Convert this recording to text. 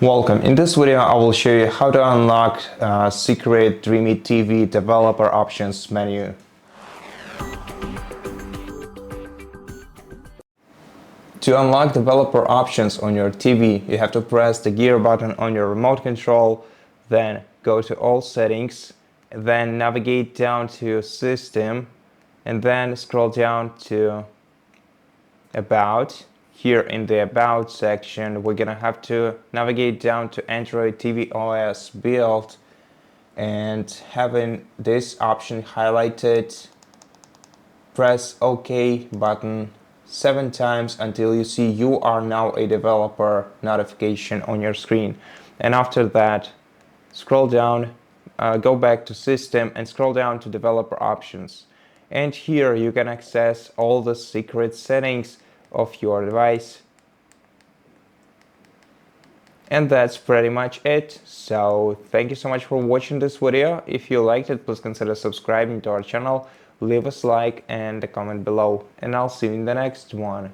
Welcome. In this video, I will show you how to unlock secret DREAME TV developer options menu. To unlock developer options on your TV, you have to press the gear button on your remote control, then go to all settings, then navigate down to system, and then scroll down to about. Here in the About section, we're gonna have to navigate down to Android TV OS build, and having this option highlighted, press OK button 7 times until you see "You are now a developer" notification on your screen. And after that, scroll down, go back to System and scroll down to Developer Options. And here you can access all the secret settings of your device. And that's pretty much it. So thank you so much for watching this video. If you liked it, please consider subscribing to our channel, leave us a like and a comment below, and I'll see you in the next one.